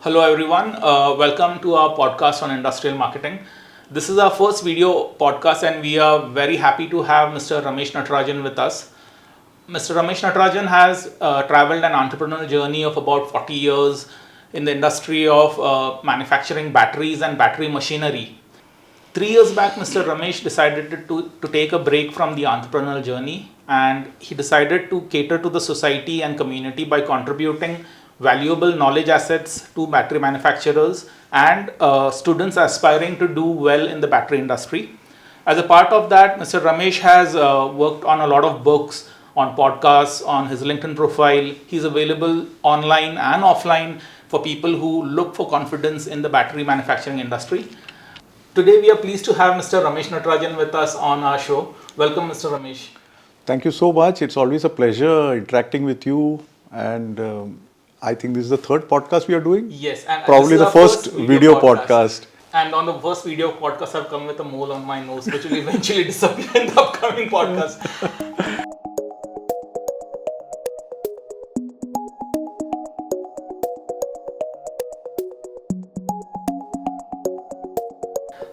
Hello everyone, welcome to our podcast on industrial marketing. This is our first video podcast and we are very happy to have Mr. Ramesh Natarajan with us. Mr. Ramesh Natarajan has traveled an entrepreneurial journey of about 40 years in the industry of manufacturing batteries and battery machinery. 3 years back, Mr. Ramesh decided to take a break from the entrepreneurial journey and he decided to cater to the society and community by contributing valuable knowledge assets to battery manufacturers and students aspiring to do well in the battery industry. As a part of that, Mr. Ramesh has worked on a lot of books, on podcasts, on his LinkedIn profile. He's available online and offline for people who look for confidence in the battery manufacturing industry. Today we are pleased to have Mr. Ramesh Natarajan with us on our show. Welcome, Mr. Ramesh. Thank you so much. It's always a pleasure interacting with you. And I think this is the third podcast we are doing. Yes, and probably the first video podcast. And on the first video podcast, I've come with a mole on my nose, which will eventually disappear in the upcoming podcast.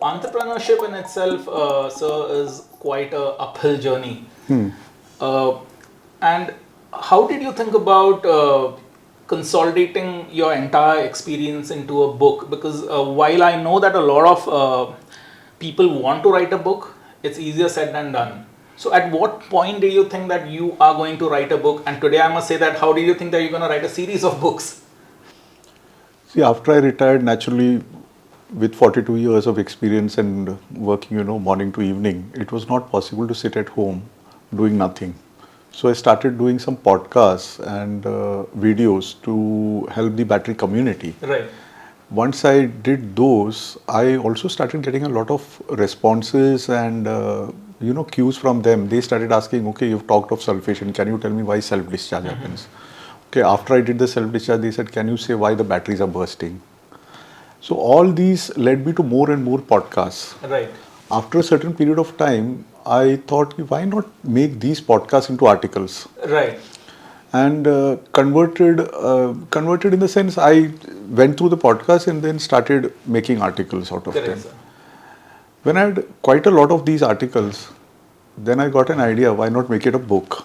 Entrepreneurship in itself, sir, is quite a uphill journey. And how did you think about consolidating your entire experience into a book? Because while I know that a lot of people want to write a book, it's easier said than done. So at what point do you think that you are going to write a book? And today I must say that how do you think that you're going to write a series of books? See, after I retired, naturally, with 42 years of experience and working, morning to evening, it was not possible to sit at home doing nothing. So I started doing some podcasts and videos to help the battery community. Right. Once I did those, I also started getting a lot of responses and cues from them. They started asking, okay, you've talked of sulfation. Can you tell me why self-discharge happens? Okay, after I did the self-discharge, they said, can you say why the batteries are bursting? So all these led me to more and more podcasts. Right. After a certain period of time, I thought, why not make these podcasts into articles? Right. And converted in the sense I went through the podcast and then started making articles out of them. Sir. When I had quite a lot of these articles, then I got an idea, why not make it a book?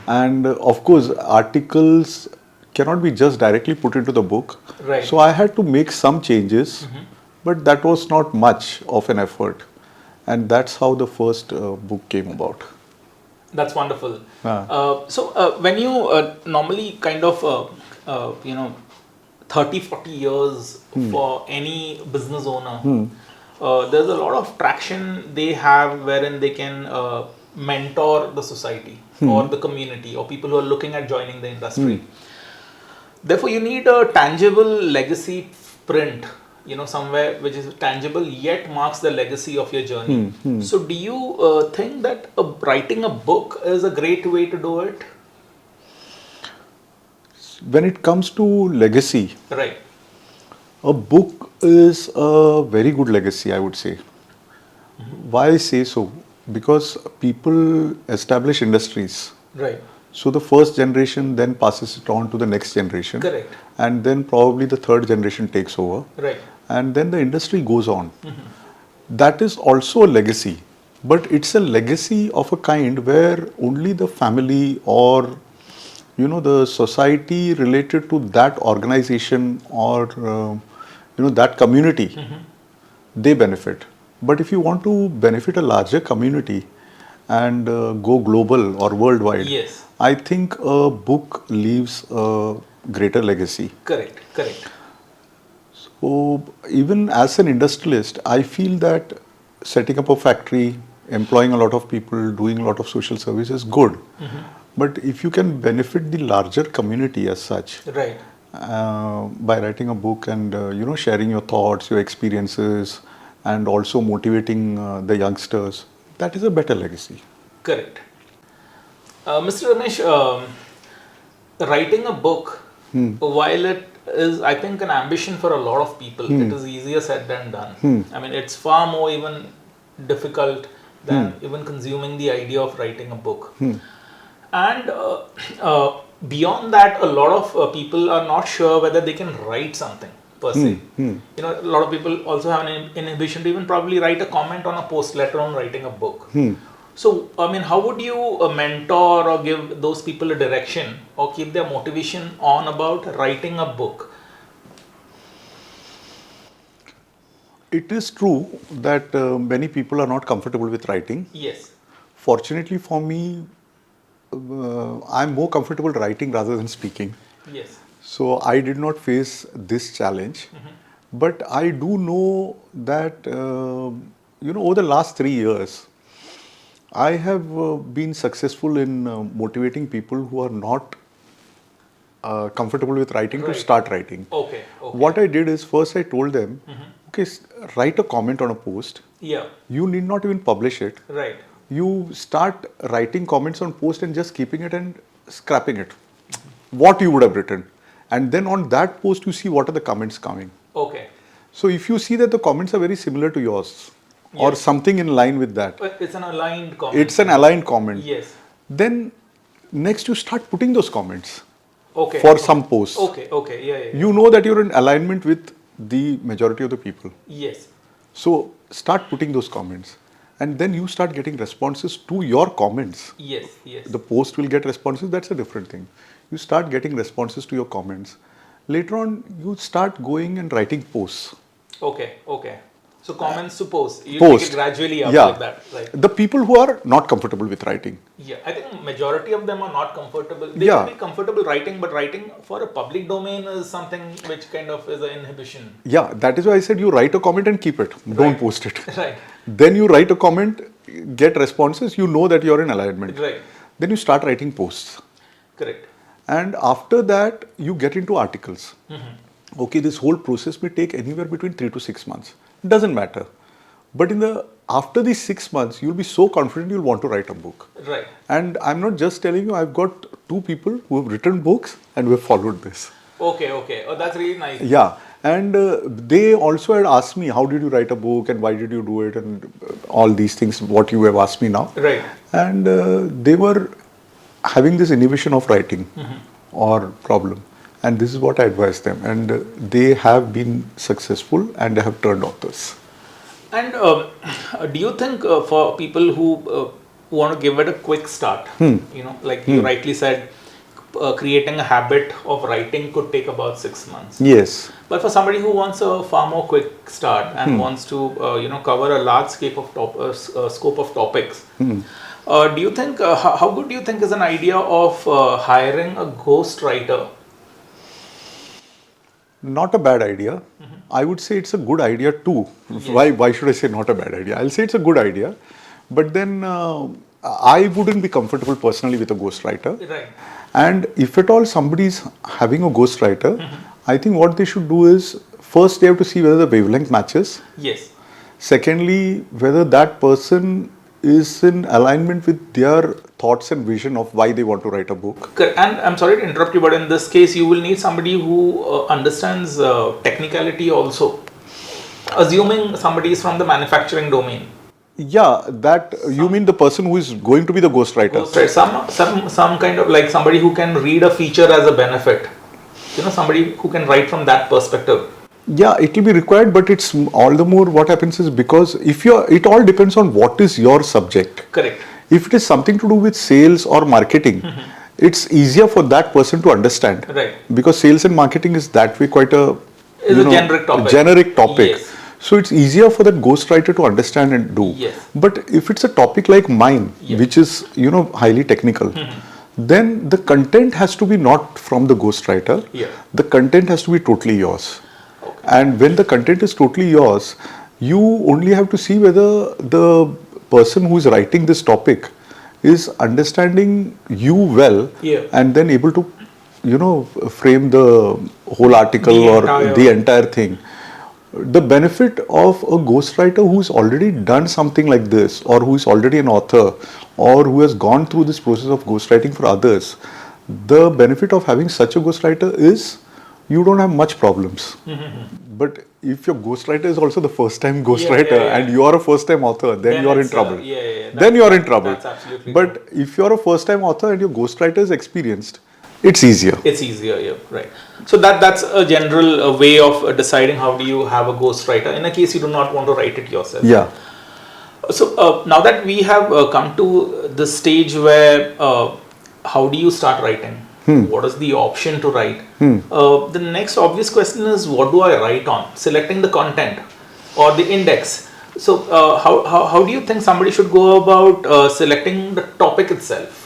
And of course, articles cannot be just directly put into the book. Right. So I had to make some changes, but that was not much of an effort. And that's how the first book came about. That's wonderful. So when you normally kind of, 30, 40 years for any business owner, there's a lot of traction they have wherein they can mentor the society or the community or people who are looking at joining the industry. Therefore, you need a tangible legacy print, somewhere which is tangible yet marks the legacy of your journey. So do you think that writing a book is a great way to do it? When it comes to legacy, right, a book is a very good legacy, I would say. Why I say so? Because people establish industries. Right. So the first generation then passes it on to the next generation. Correct. And then probably the third generation takes over. Right. And then the industry goes on. That is also a legacy. But it's a legacy of a kind where only the family or the society related to that organization or that community, they benefit. But if you want to benefit a larger community and go global or worldwide, yes, I think a book leaves a greater legacy. Correct. So even as an industrialist, I feel that setting up a factory, employing a lot of people, doing a lot of social service is good. But if you can benefit the larger community as such, right, by writing a book and sharing your thoughts, your experiences, and also motivating the youngsters, that is a better legacy. Correct. Mr. Ramesh, writing a book, while it is, I think, an ambition for a lot of people, it is easier said than done. I mean, it's far more even difficult than even consuming the idea of writing a book. And beyond that, a lot of people are not sure whether they can write something per se. A lot of people also have an inhibition to even probably write a comment on a post, let alone writing a book. So, how would you mentor or give those people a direction or keep their motivation on about writing a book? It is true that many people are not comfortable with writing. Yes. Fortunately for me, I'm more comfortable writing rather than speaking. Yes. So I did not face this challenge. But I do know that, over the last 3 years, I have been successful in motivating people who are not comfortable with writing to start writing. Okay. What I did is first I told them, okay, write a comment on a post. Yeah. You need not even publish it. Right. You start writing comments on post and just keeping it and scrapping it. What you would have written. And then on that post, you see what are the comments coming. Okay. So if you see that the comments are very similar to yours or something in line with that. But it's an aligned comment. It's an aligned comment. Yes. Then next you start putting those comments. Okay. For some posts. Okay. Yeah. You know that you're in alignment with the majority of the people. Yes. So start putting those comments. And then you start getting responses to your comments. Yes. The post will get responses, that's a different thing. You start getting responses to your comments. Later on, you start going and writing posts. Okay. So comments to posts. You take it gradually up like that. Right. The people who are not comfortable with writing. Yeah, I think majority of them are not comfortable. They can be comfortable writing, but writing for a public domain is something which kind of is an inhibition. Yeah, that is why I said you write a comment and keep it. Don't post it. Right. Then you write a comment, get responses, you know that you're in alignment. Right. Then you start writing posts. Correct. And after that, you get into articles. Okay, this whole process may take anywhere between 3 to 6 months. Doesn't matter. But after these 6 months, you'll be so confident you'll want to write a book. Right. And I'm not just telling you, I've got 2 people who have written books and who have followed this. Okay. Oh, that's really nice. Yeah. And they also had asked me, how did you write a book and why did you do it and all these things, what you have asked me now. Right. And they were having this inhibition of writing or problem. And this is what I advise them. And they have been successful and they have turned authors. And do you think for people who want to give it a quick start, like you rightly said, creating a habit of writing could take about 6 months. Yes. But for somebody who wants a far more quick start and wants to, cover a large scope of topics, do you think, how good do you think is an idea of hiring a ghostwriter? Not a bad idea. I would say it's a good idea too. Yes. Why should I say not a bad idea? I'll say it's a good idea. But then I wouldn't be comfortable personally with a ghostwriter. Right. And if at all somebody is having a ghostwriter, I think what they should do is, first they have to see whether the wavelength matches. Yes. Secondly, whether that person is in alignment with their thoughts and vision of why they want to write a book. And I'm sorry to interrupt you, but in this case, you will need somebody who understands technicality also. Assuming somebody is from the manufacturing domain. Yeah, you mean the person who is going to be the ghostwriter? Some kind of like somebody who can read a feature as a benefit. Somebody who can write from that perspective. Yeah, it will be required, but it's all the more what happens is because it all depends on what is your subject. Correct. If it is something to do with sales or marketing, it's easier for that person to understand. Right. Because sales and marketing is that way quite a generic topic. Yes. So it's easier for that ghostwriter to understand and do. Yes. But if it's a topic like mine, which is highly technical, then the content has to be not from the ghostwriter. Yeah. The content has to be totally yours. Okay. And when the content is totally yours, you only have to see whether the person who is writing this topic is understanding you well, and then able to frame the whole article or the entire thing. The benefit of a ghostwriter who's already done something like this, or who is already an author, or who has gone through this process of ghostwriting for others, the benefit of having such a ghostwriter is you don't have much problems. But if your ghostwriter is also the first time ghostwriter and you are a first time author, then you are in trouble. Then you are in trouble. That's absolutely but if you are a first time author and your ghostwriter is experienced, It's easier. It's easier, yeah, right. So that's a general way of deciding how do you have a ghostwriter in a case you do not want to write it yourself. Yeah. So now that we have come to the stage where how do you start writing? What is the option to write? The next obvious question is, what do I write on? Selecting the content or the index. So how do you think somebody should go about selecting the topic itself?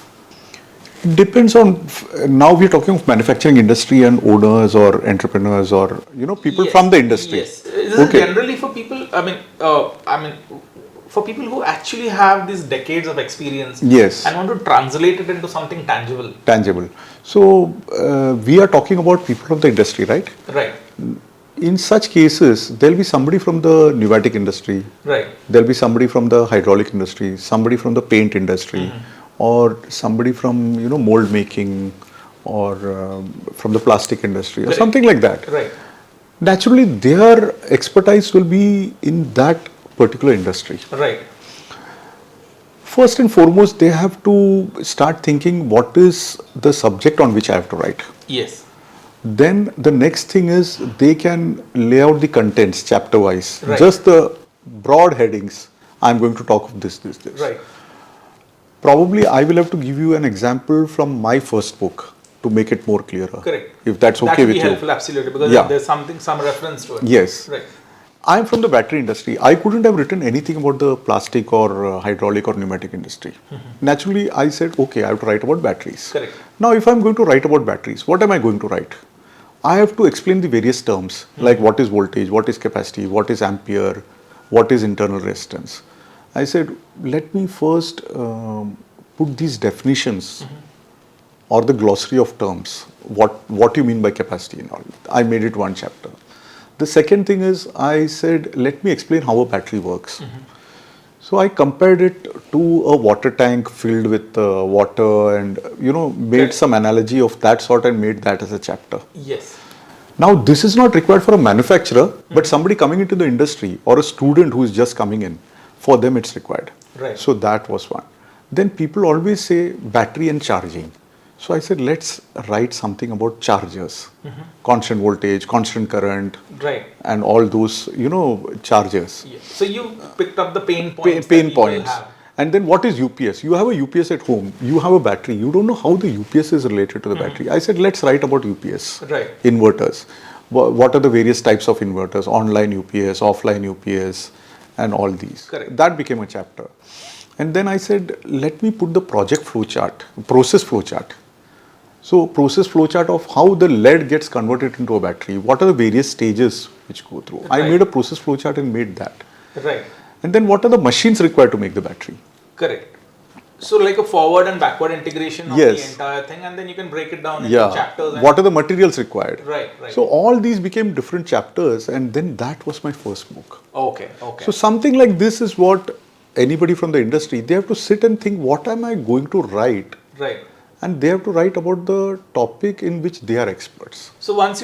Depends on, now we're talking of manufacturing industry and owners or entrepreneurs or, people Yes, from the industry. Yes. Is it generally for people, for people who actually have these decades of experience Yes. and want to translate it into something tangible? Tangible. So, we are talking about people from the industry, right? Right. In such cases, there'll be somebody from the pneumatic industry. Right. There'll be somebody from the hydraulic industry, somebody from the paint industry, or somebody from, mold making, or from the plastic industry, or something like that. Right. Naturally, their expertise will be in that particular industry. Right. First and foremost, they have to start thinking, what is the subject on which I have to write? Yes. Then the next thing is they can lay out the contents chapter wise. Right. Just the broad headings. I'm going to talk of this. Right. Probably I will have to give you an example from my first book to make it more clearer. Correct. If that's okay That would with be you. helpful, absolutely, because Yeah. there's some reference to it. Yes. Right. I'm from the battery industry. I couldn't have written anything about the plastic or hydraulic or pneumatic industry. Naturally, I said, okay, I have to write about batteries. Correct. Now, if I'm going to write about batteries, what am I going to write? I have to explain the various terms, like what is voltage, what is capacity, what is ampere, what is internal resistance. I said, let me first put these definitions or the glossary of terms, what you mean by capacity and all. I made it one chapter. The second thing is, I said, let me explain how a battery works. So I compared it to a water tank filled with water and, made some analogy of that sort and made that as a chapter. Yes. Now, this is not required for a manufacturer, but somebody coming into the industry or a student who is just coming in, for them it's required. Right. So that was one. Then people always say battery and charging. So I said, let's write something about chargers, constant voltage, constant current, Right. and all those, chargers. Yes. So you picked up the pain points. Pain that people points. have. And then what is UPS? You have a UPS at home. You have a battery. You don't know how the UPS is related to the battery. I said, let's write about UPS. Right. Inverters. What are the various types of inverters? Online UPS, offline UPS, and all these. Correct. That became a chapter. And then I said, let me put the project flowchart, process flowchart. So process flowchart of how the lead gets converted into a battery. What are the various stages which go through? I Right. made a process flowchart and made that. Right. And then what are the machines required to make the battery? Correct. So like a forward and backward integration of Yes. the entire thing, and then you can break it down into Yeah. chapters. And What are the materials required? Right. Right. So all these became different chapters, and then that was my first book. Okay. Okay. So something like this is what anybody from the industry, they have to sit and think, what am I going to write? right. And they have to write about the topic in which they are experts. So once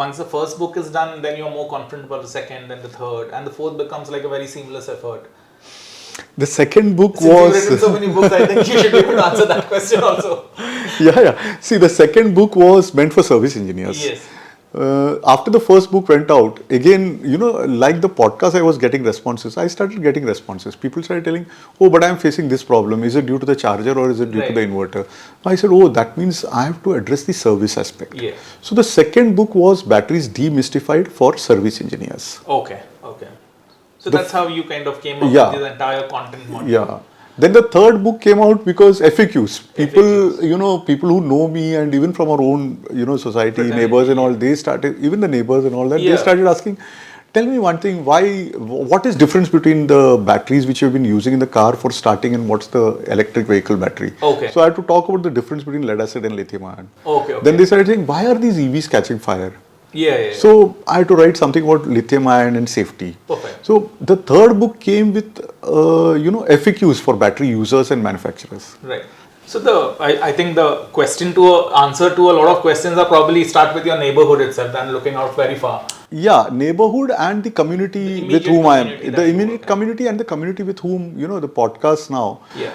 once the first book is done, then you're more confident about the second, then the third, and the fourth becomes like a very seamless effort. The second book Since you've was... written so many books, I think you should be able to answer that question also. Yeah. See, the second book was meant for service engineers. Yes. After the first book went out, again, like the podcast, I was getting responses. I started getting responses. People started telling, oh, but I'm facing this problem. Is it due to the charger or is it due to Right. the inverter? I said, oh, that means I have to address the service aspect. Yeah. So the second book was Batteries Demystified for Service Engineers. Okay. So that's how you kind of came up Yeah. with this entire content module. Yeah. Then the third book came out because FAQs. People who know me and even from our own, society, Fraternity. neighbors and all, they started, even the neighbors and all that, Yeah. they started asking, tell me one thing, what is difference between the batteries which you've been using in the car for starting and what's the electric vehicle battery? Okay. So I had to talk about the difference between lead acid and lithium ion. Okay. Then they started saying, why are these EVs catching fire? Yeah. So I had to write something about lithium ion and safety. Perfect. So the third book came with FAQs for battery users and manufacturers. Right. So I think the answer to a lot of questions are probably start with your neighborhood itself than looking out very far. Yeah, neighborhood and the community The with immediate whom I am, community the that you immediate work in. community and the community with whom, the podcast now, Yeah.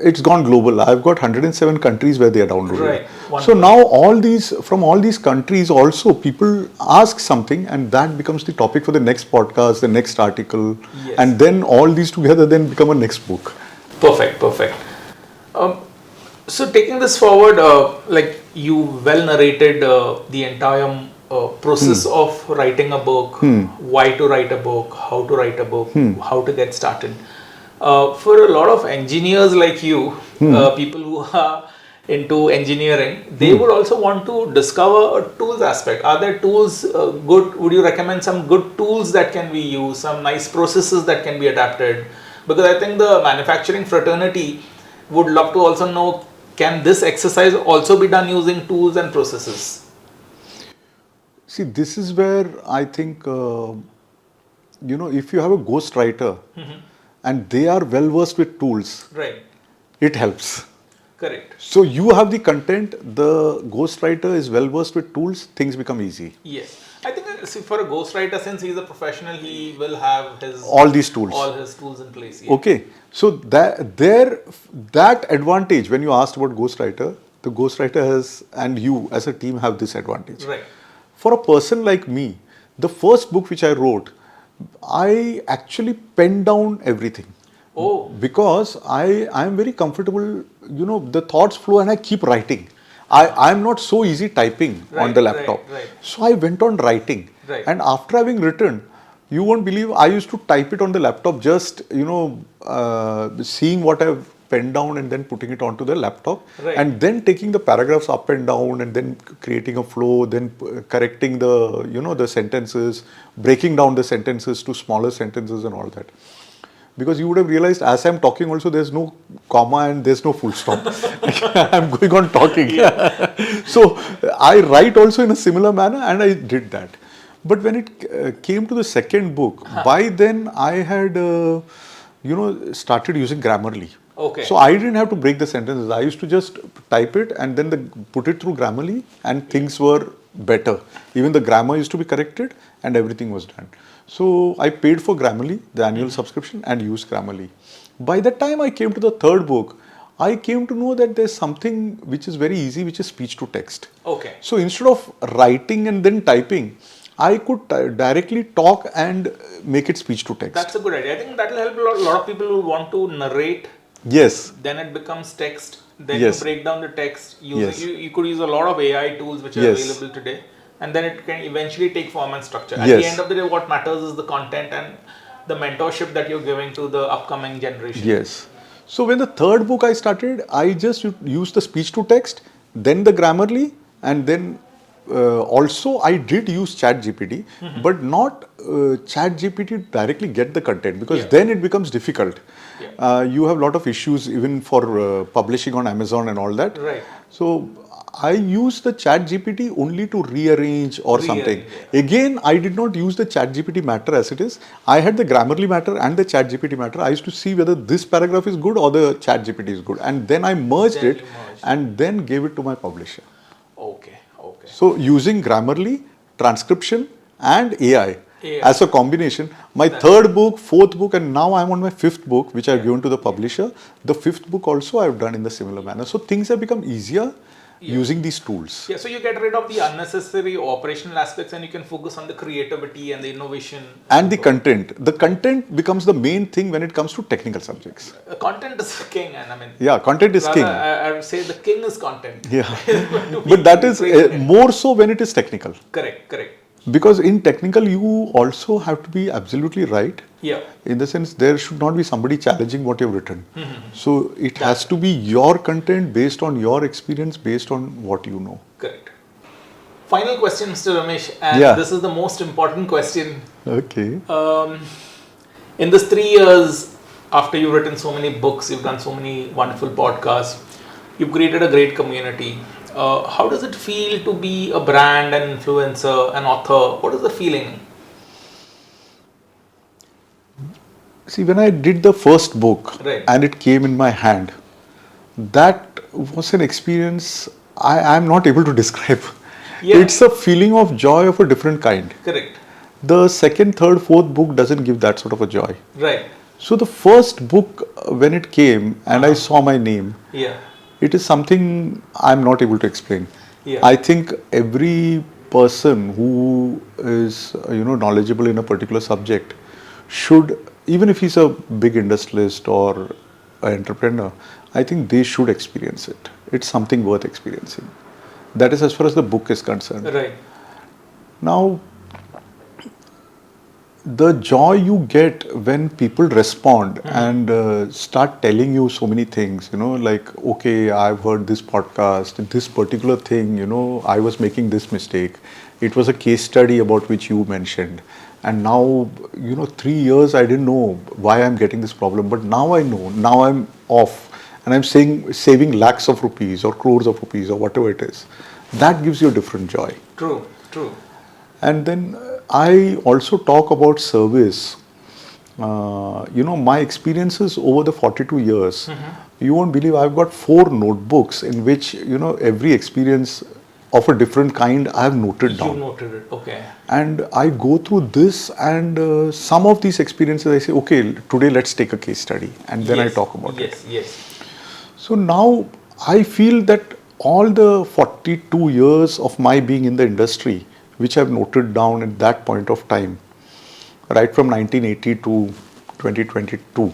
it's gone global. I've got 107 countries where they are downloaded. Right. So Wonderful. now from all these countries also people ask something and that becomes the topic for the next podcast, the next article, Yes. and then all these together then become a next book. Perfect. So taking this forward, like you well narrated the entire process of writing a book, why to write a book, how to write a book, how to get started. For a lot of engineers like you, people who are into engineering, they would also want to discover a tools aspect. Are there tools good? Would you recommend some good tools that can be used, some nice processes that can be adapted? Because I think the manufacturing fraternity would love to also know, can this exercise also be done using tools and processes? See, this is where I think, if you have a ghostwriter and they are well versed with tools, Right. it helps. Correct. So you have the content, the ghostwriter is well versed with tools, things become easy. Yes. I think for a ghostwriter, since he's a professional, he will have All these tools. all his tools in place. Yeah. Okay. So that advantage, when you asked about ghostwriter, the ghostwriter has, and you as a team have this advantage. Right. For a person like me, the first book which I wrote, I actually penned down everything. Oh. Because I am very comfortable, the thoughts flow and I keep writing. I'm not so easy typing on the laptop. Right. So I went on writing. Right. And after having written, you won't believe I used to type it on the laptop, just, seeing what I've penned down and then putting it onto the laptop. Right. And then taking the paragraphs up and down and then creating a flow, then correcting the sentences, breaking down the sentences to smaller sentences and all that. Because you would have realized as I'm talking also there's no comma and there's no full stop. I'm going on talking. So I write also in a similar manner and I did that. But when it came to the second book, by then I had, started using Grammarly. Okay. So I didn't have to break the sentences. I used to just type it and then put it through Grammarly and things were better. Even the grammar used to be corrected and everything was done. So I paid for Grammarly, the annual subscription, and used Grammarly. By the time I came to the third book, I came to know that there's something which is very easy, which is speech to text. Okay. So instead of writing and then typing, I could directly talk and make it speech to text. That's a good idea. I think that will help a lot of people who want to narrate. Yes. Then it becomes text. Then Yes. you break down the text. Yes. You could use a lot of AI tools which are Yes. available today. And then it can eventually take form and structure. At Yes. the end of the day, what matters is the content and the mentorship that you're giving to the upcoming generation. Yes. So when the third book I started, I just used the speech to text, then the Grammarly, and then also I did use ChatGPT, but not ChatGPT directly get the content, because then it becomes difficult. You have a lot of issues even for publishing on Amazon and all that. Right. So I use the ChatGPT only to rearrange or something. Again, I did not use the ChatGPT matter as it is. I had the Grammarly matter and the ChatGPT matter. I used to see whether this paragraph is good or the ChatGPT is good, and then I merged it and then gave it to my publisher. Okay. So using Grammarly, transcription and AI as a combination. My third book, fourth book, and now I'm on my fifth book, which I've given to the publisher. The fifth book also I've done in the similar manner. So things have become easier using these tools. Yeah, so you get rid of the unnecessary operational aspects and you can focus on the creativity and the innovation. And the content. The content becomes the main thing when it comes to technical subjects. Content is king, and I mean. Yeah, content is king. I would say the king is content. Yeah. But that is more so when it is technical. Correct. Because in technical, you also have to be absolutely right. Yeah. In the sense, there should not be somebody challenging what you've written. So it has to be your content based on your experience, based on what you know. Correct. Final question, Mr. Ramesh, and this is the most important question. Okay. In this 3 years, after you've written so many books, you've done so many wonderful podcasts, you've created a great community. How does it feel to be a brand, an influencer, an author? What is the feeling? See, when I did the first book Right. and it came in my hand, that was an experience I'm not able to describe. Yeah. It's a feeling of joy of a different kind. Correct. The second, third, fourth book doesn't give that sort of a joy. Right. So the first book, when it came and I saw my name, Yeah. it is something I'm not able to explain. Yeah. I think every person who is knowledgeable in a particular subject should, even if he's a big industrialist or an entrepreneur, I think they should experience it. It's something worth experiencing. That is as far as the book is concerned. Right. Now, the joy you get when people respond and start telling you so many things, like, okay, I've heard this podcast, this particular thing, I was making this mistake. It was a case study about which you mentioned. And now, 3 years I didn't know why I'm getting this problem, but now I know. Now I'm off and I'm saving lakhs of rupees or crores of rupees or whatever it is. That gives you a different joy. True. True. And then I also talk about service. My experiences over the 42 years, you won't believe I've got 4 notebooks in which, every experience of a different kind I have noted down. You noted it, okay. And I go through this and some of these experiences I say, okay, today let's take a case study and then I talk about it. Yes. So now I feel that all the 42 years of my being in the industry, which I've noted down at that point of time, right from 1980 to 2022,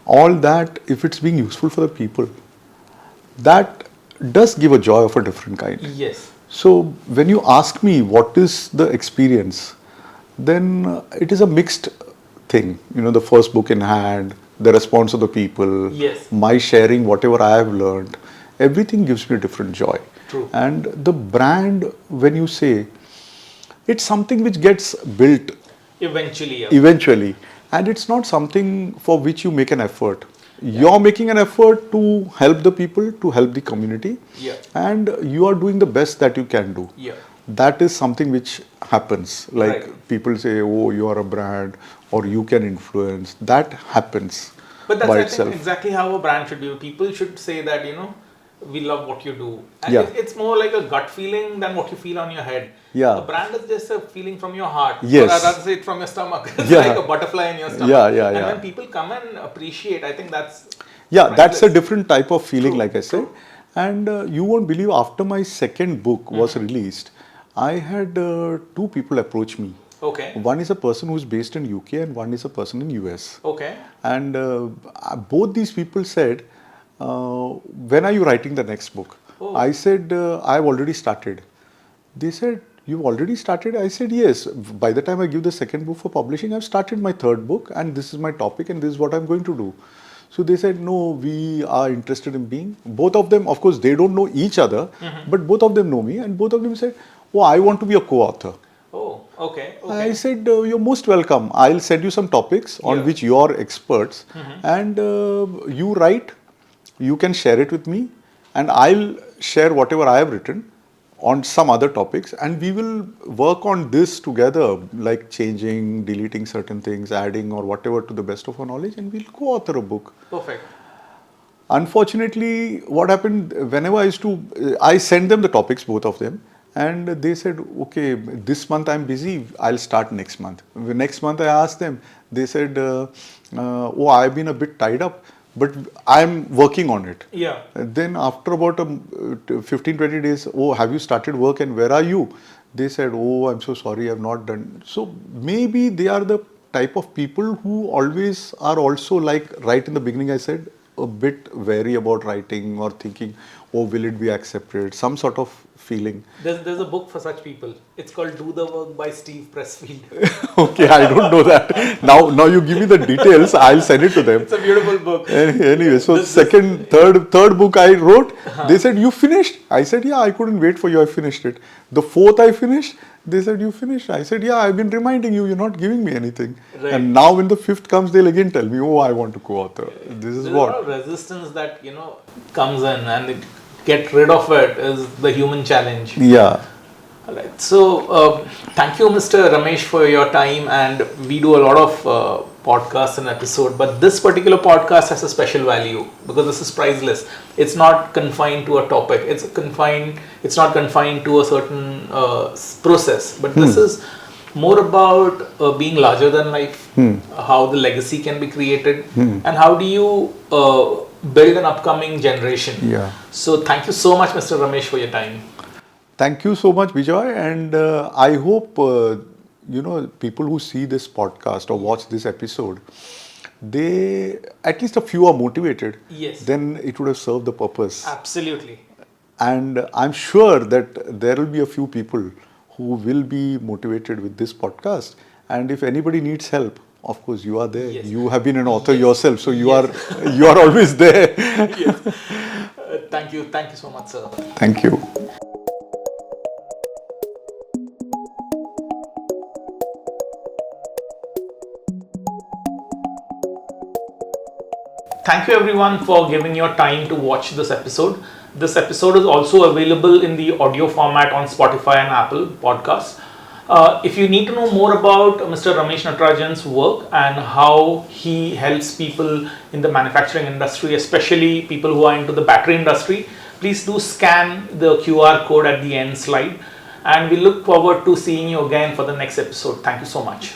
all that, if it's being useful for the people, that does give a joy of a different kind. Yes. So when you ask me what is the experience, then it is a mixed thing. The first book in hand, the response of the people, yes, my sharing whatever I have learned, everything gives me a different joy. True. And the brand, when you say, it's something which gets built eventually, and it's not something for which you make an effort. You're making an effort to help the people, to help the community, and you are doing the best that you can do. That is something which happens. Like people say, oh, you are a brand or you can influence. That happens but that's, by I itself. think, exactly how a brand should be. People should say that, we love what you do. And it's more like a gut feeling than what you feel on your head. A brand is just a feeling from your heart. Yes. Or I'd rather say it from your stomach. It's like a butterfly in your stomach. And when people come and appreciate, I think that's... that's a different type of feeling, like I said. And you won't believe, after my second book was released, I had 2 people approach me. Okay. One is a person who is based in UK and one is a person in US. Okay. And both these people said, when are you writing the next book? I said, I've already started. They said, you've already started? I said, yes. By the time I give the second book for publishing, I've started my third book and this is my topic and this is what I'm going to do. So they said, no, we are interested in being. Both of them, of course, they don't know each other, but both of them know me and both of them said, oh, I want to be a co-author. Oh, okay. I said, you're most welcome. I'll send you some topics on which you're experts and you write. You can share it with me and I'll share whatever I have written on some other topics and we will work on this together, like changing, deleting certain things, adding or whatever to the best of our knowledge, and we'll co-author a book. Perfect. Unfortunately, what happened, whenever I sent them the topics, both of them, and they said, okay, this month I'm busy, I'll start next month. Next month I asked them, they said, oh, I've been a bit tied up, but I'm working on it. Then after about 15-20 days, oh, have you started work and where are you? They said, oh, I'm so sorry, I've not done. So maybe they are the type of people who always are also, like right in the beginning I said, a bit wary about writing or thinking, oh, will it be accepted? Some sort of feeling. There's a book for such people. It's called Do the Work by Steve Pressfield. Okay, I don't know that. Now you give me the details, I'll send it to them. It's a beautiful book. Anyway, so third book I wrote, they said, you finished? I said, yeah, I couldn't wait for you, I finished it. The 4th I finished, they said, you finished? I said, yeah, I've been reminding you, you're not giving me anything. And now when the 5th comes, they'll again tell me, oh, I want to co-author. This is There's what. a lot of resistance that, comes in and get rid of it is the human challenge. Yeah. Alright. So, thank you, Mr. Ramesh, for your time, and we do a lot of podcast and episode, but this particular podcast has a special value because this is priceless. It's not confined to a topic. It's not confined to a certain process. But this is more about being larger than life, how the legacy can be created, and how do you build an upcoming generation. Yeah. So thank you so much, Mr. Ramesh, for your time. Thank you so much, Bejoy, and I hope people who see this podcast or watch this episode, they at least a few are motivated. Yes. Then it would have served the purpose. Absolutely. And I'm sure that there will be a few people who will be motivated with this podcast. And if anybody needs help, of course you are there. Yes. You have been an author yourself, so you Yes. you are always there. Yes. Thank you so much, sir. Thank you. Thank you everyone for giving your time to watch this episode. This episode is also available in the audio format on Spotify and Apple Podcasts. If you need to know more about Mr. Ramesh Natarajan's work and how he helps people in the manufacturing industry, especially people who are into the battery industry, please do scan the QR code at the end slide. And we look forward to seeing you again for the next episode. Thank you so much.